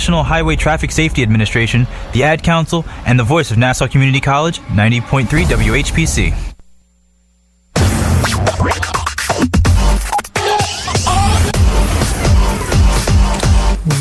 National Highway Traffic Safety Administration, the Ad Council, and the voice of Nassau Community College, 90.3 WHPC.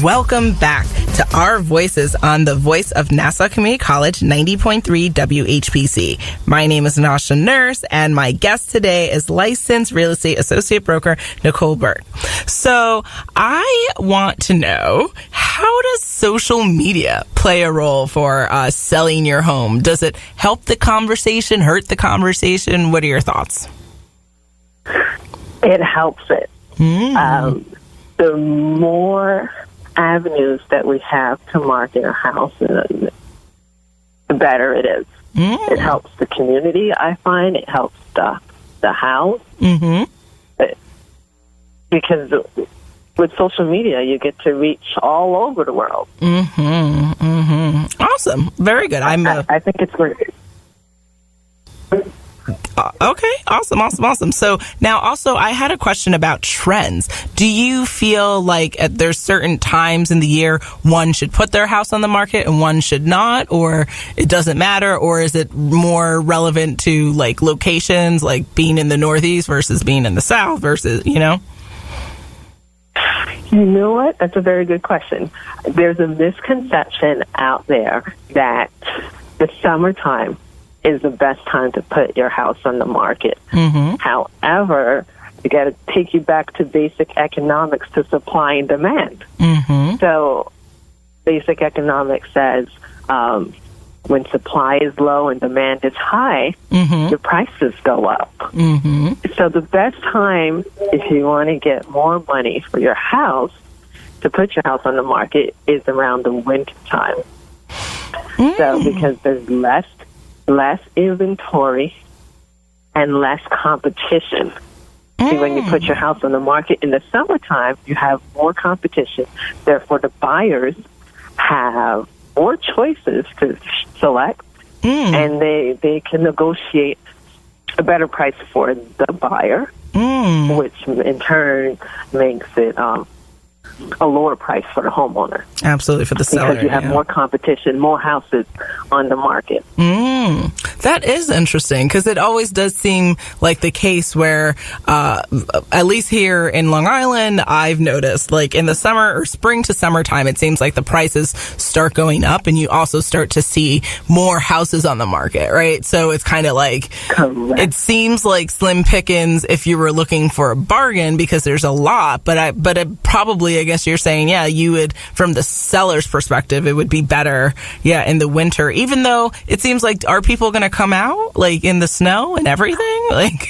Welcome back to our voices on the voice of Nassau Community College, 90.3 WHPC. My name is Nasha Nurse, and my guest today is licensed real estate associate broker Nicole Burke. So I want to know, how does social media play a role for selling your home? Does it help the conversation, hurt the conversation? What are your thoughts? It helps it. The more avenues that we have to market a house, the better it is. It helps the community, I find. It helps the house. Because with social media, you get to reach all over the world. Awesome. Very good. I think it's great. Okay. Awesome. So now also I had a question about trends. Do you feel like there's certain times in the year one should put their house on the market and one should not, or it doesn't matter, or is it more relevant to like locations, like being in the Northeast versus being in the South versus, You know what? That's a very good question. There's a misconception out there that the summertime is the best time to put your house on the market. However, you got to take you back to basic economics to supply and demand. So basic economics says when supply is low and demand is high, your prices go up. So the best time, if you want to get more money for your house, to put your house on the market is around the winter time. So because there's less inventory and less competition. See, when you put your house on the market in the summertime, you have more competition. Therefore, the buyers have more choices to select, and they can negotiate a better price for the buyer, which in turn makes it a lower price for the homeowner. Absolutely, for the seller. Because you have more competition, more houses on the market. That is interesting, because it always does seem like the case where, at least here in Long Island, I've noticed, like in the summer or spring to summertime, it seems like the prices start going up, and you also start to see more houses on the market, right? So it's kind of like, it seems like slim pickings if you were looking for a bargain, because there's a lot, but it probably, I guess you're saying, yeah, you would, from the seller's perspective, it would be better, in the winter, even though it seems like, are people going to come out like in the snow and everything? Like,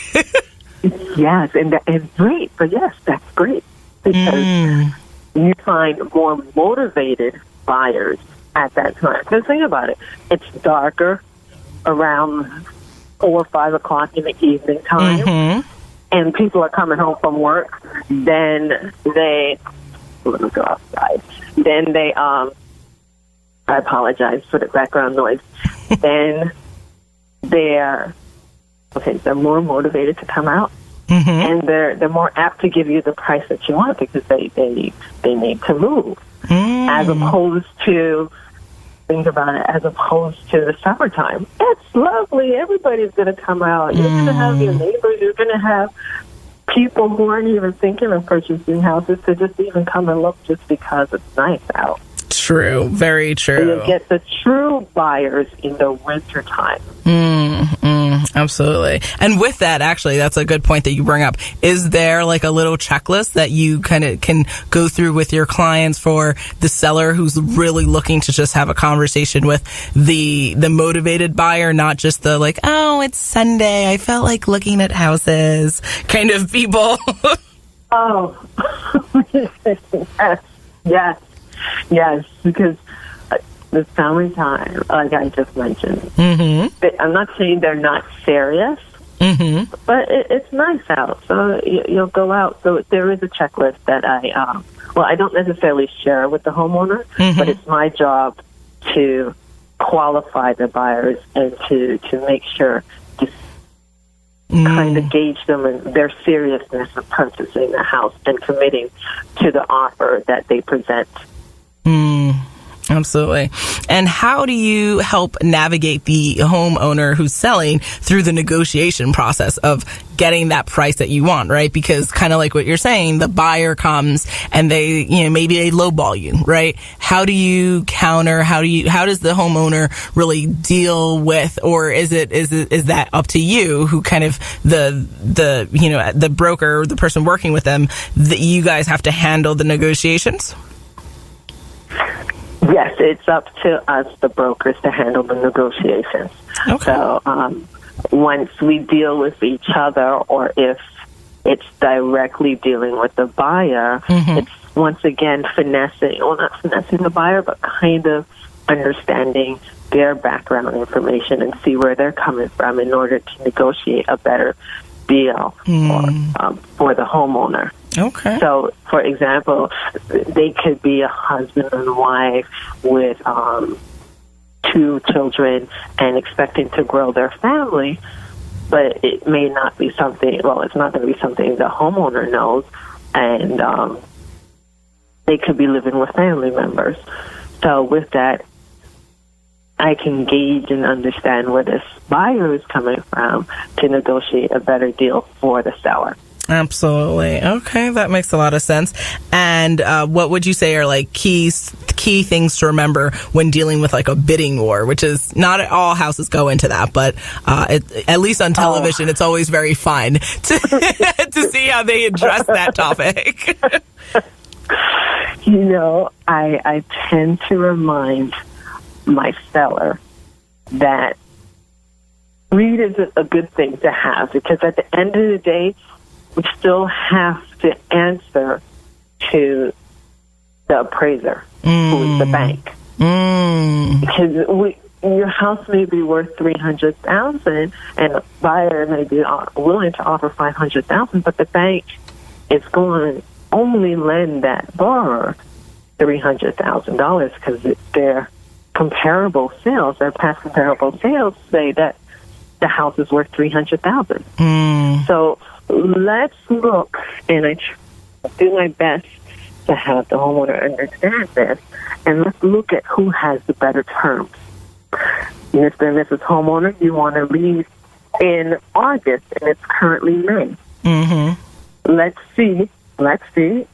yes, and that is great. But yes, that's great, because you find more motivated buyers at that time. Because think about it, it's darker around 4 or 5 o'clock in the evening time, and people are coming home from work. Then they let me go outside. Then they I apologize for the background noise. Then they're more motivated to come out, and they're more apt to give you the price that you want, because they need to move, as opposed to, think about it, as opposed to the summertime. It's lovely. Everybody's going to come out. You're going to have your neighbors. You're going to have people who aren't even thinking of purchasing houses to just even come and look just because it's nice out. True. Very true. So you'll get the true buyers in the winter time. Absolutely. And with that, actually, that's a good point that you bring up. Is there like a little checklist that you kind of can go through with your clients for the seller who's really looking to just have a conversation with the motivated buyer, not just the like, oh, it's Sunday, I felt like looking at houses kind of people? Oh, yes, because the summertime, like I just mentioned, I'm not saying they're not serious, but it's nice out, so you'll go out. So there is a checklist that I don't necessarily share with the homeowner, but it's my job to qualify the buyers and to make sure to kind of gauge them and their seriousness of purchasing the house and committing to the offer that they present. Absolutely. And how do you help navigate the homeowner who's selling through the negotiation process of getting that price that you want, right? Because kind of like what you're saying, the buyer comes and they, maybe they lowball you, right? How do you counter? How does the homeowner really deal with, or is that up to you, who kind of the broker, the person working with them, that you guys have to handle the negotiations? Yes, it's up to us, the brokers, to handle the negotiations. Okay. So once we deal with each other, or if it's directly dealing with the buyer, it's once again not finessing the buyer, but kind of understanding their background information and see where they're coming from in order to negotiate a better deal for the homeowner. Okay. So, for example, they could be a husband and wife with 2 children and expecting to grow their family, but it may not be something, it's not going to be something the homeowner knows, and they could be living with family members. So with that, I can gauge and understand where this buyer is coming from to negotiate a better deal for the seller. Absolutely. Okay, that makes a lot of sense. And what would you say are like key things to remember when dealing with like a bidding war, which is not all houses go into that, but at least on television, it's always very fun to see how they address that topic. I tend to remind my seller that greed is a good thing to have, because at the end of the day, we still have to answer to the appraiser, who is the bank. Because your house may be worth $300,000, and the buyer may be willing to offer $500,000, but the bank is going to only lend that borrower $300,000 because their comparable sales, their past comparable sales, say that the house is worth $300,000. So let's look, and I do my best to have the homeowner understand this, and let's look at who has the better terms. Mr. and Mrs. Homeowner, you want to leave in August, and it's currently May. Let's see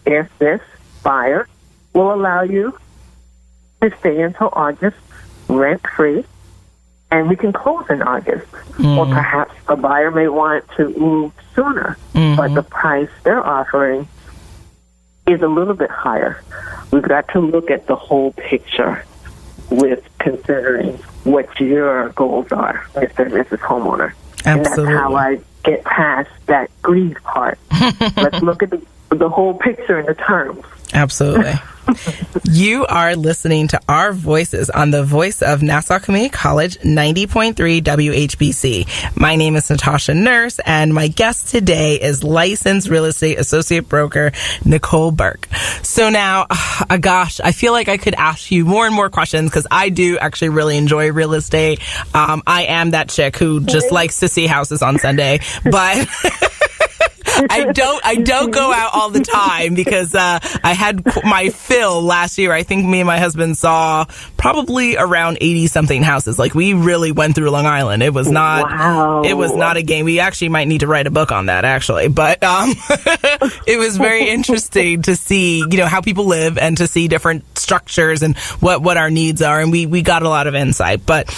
if this buyer will allow you to stay until August rent-free, and we can close in August. Or perhaps a buyer may want to move sooner, but the price they're offering is a little bit higher. We've got to look at the whole picture with considering what your goals are, Mr. and Mrs. Homeowner. Absolutely. And that's how I get past that greed part. Let's look at the whole picture and the terms. Absolutely. You are listening to our voices on the voice of Nassau Community College, 90.3 WHPC. My name is Natasha Nurse, and my guest today is licensed real estate associate broker Nicole Burke. So now, gosh, I feel like I could ask you more and more questions because I do actually really enjoy real estate. I am that chick who just likes to see houses on Sunday, but I don't go out all the time because I had my fill last year. I think me and my husband saw probably around 80-something houses. Like, we really went through Long Island. It was not It was not a game. We actually might need to write a book on that, actually. But it was very interesting to see, how people live and to see different structures and what our needs are. And we got a lot of insight. But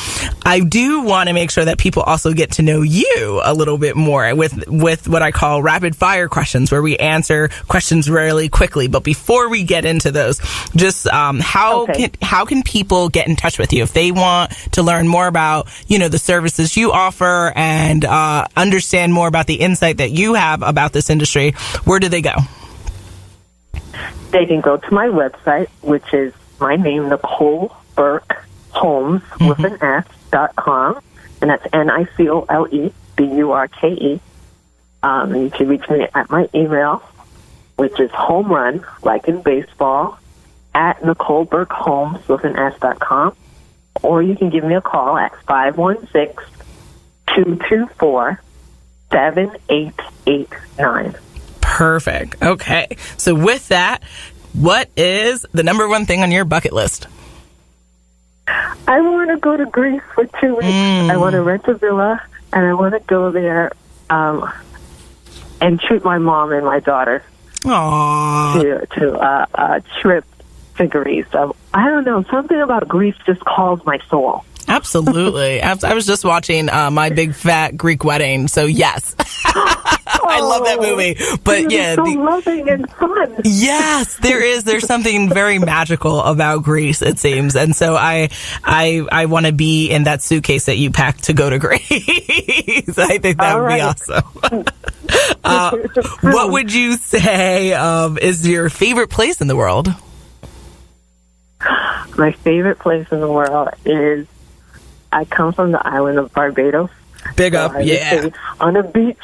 I do want to make sure that people also get to know you a little bit more with what I call rapid fire questions, where we answer questions really quickly. But before we get into those, just how can people get in touch with you if they want to learn more about the services you offer and understand more about the insight that you have about this industry? Where do they go? They can go to my website, which is my name, Nicole Burke Homes with an S.com, and that's NICOLE BURKE. And you can reach me at my email, which is home run, like in baseball, at Nicole Burke Homes with an S.com. Or you can give me a call at 516-224-7889. Perfect. Okay. So with that, what is the number one thing on your bucket list? want to go to Greece for 2 weeks. I want to rent a villa, and I want to go there and treat my mom and my daughter to a trip to Greece. I don't know. Something about Greece just calls my soul. Absolutely. I was just watching My Big Fat Greek Wedding, so yes. I love that movie. But yeah, so loving and fun. Yes, there is. There's something very magical about Greece, it seems. And so I want to be in that suitcase that you packed to go to Greece. I think that would be awesome. What would you say is your favorite place in the world? My favorite place in the world is, I come from the island of Barbados. Big up, yeah. On a beach.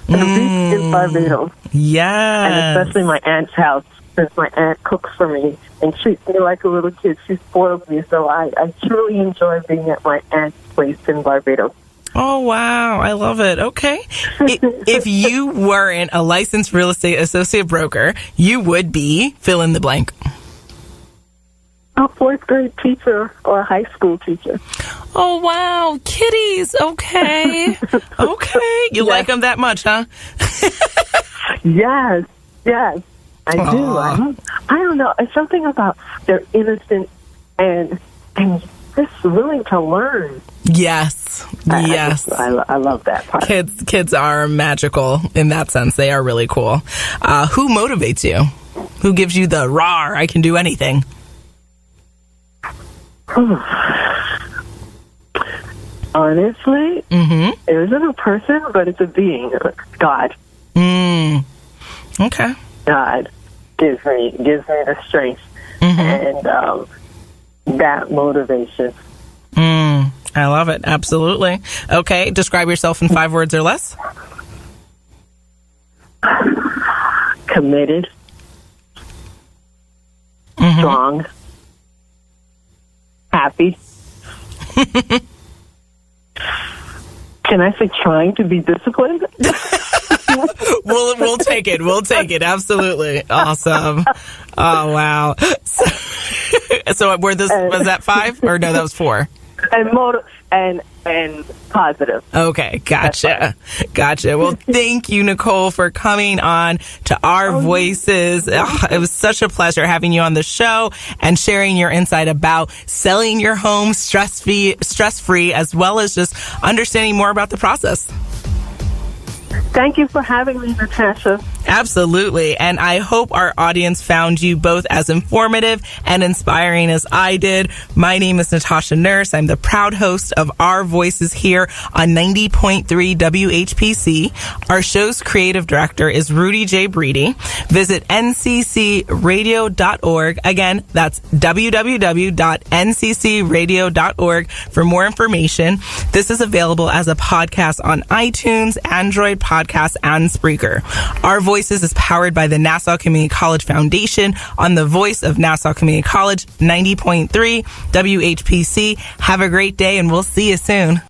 On a beach in Barbados. Yeah. And especially my aunt's house, since my aunt cooks for me and treats me like a little kid. She spoils me, so I truly enjoy being at my aunt's place in Barbados. Oh, wow. I love it. Okay. If you weren't a licensed real estate associate broker, you would be fill in the blank. A fourth grade teacher or a high school teacher. Oh, wow. Kitties. Okay. Okay. You like them that much, huh? Yes. I do. I don't know. It's something about they're innocent and just willing to learn. Yes. I love that part. Kids are magical in that sense. They are really cool. Who motivates you? Who gives you the rawr, I can do anything? Honestly, it isn't a person, but it's a being. God. Okay. God gives me the strength and that motivation. I love it. Absolutely. Okay. Describe yourself in 5 words or less. Committed. Strong. Happy. Can I say trying to be disciplined? We'll take it. We'll take it. Absolutely. Awesome. Oh, wow. So was that 5? Or no, that was 4? And positive. Okay, gotcha. Well, thank you, Nicole, for coming on to Our Voices. It was such a pleasure having you on the show and sharing your insight about selling your home stress-free, as well as just understanding more about the process. Thank you for having me, Natasha. Absolutely. And I hope our audience found you both as informative and inspiring as I did. My name is Natasha Nurse. I'm the proud host of Our Voices here on 90.3 WHPC. Our show's creative director is Rudy J. Breedy. Visit nccradio.org. Again, that's www.nccradio.org for more information. This is available as a podcast on iTunes, Android Podcasts, and Spreaker. Our Voices is powered by the Nassau Community College Foundation on the voice of Nassau Community College, 90.3 WHPC. Have a great day, and we'll see you soon.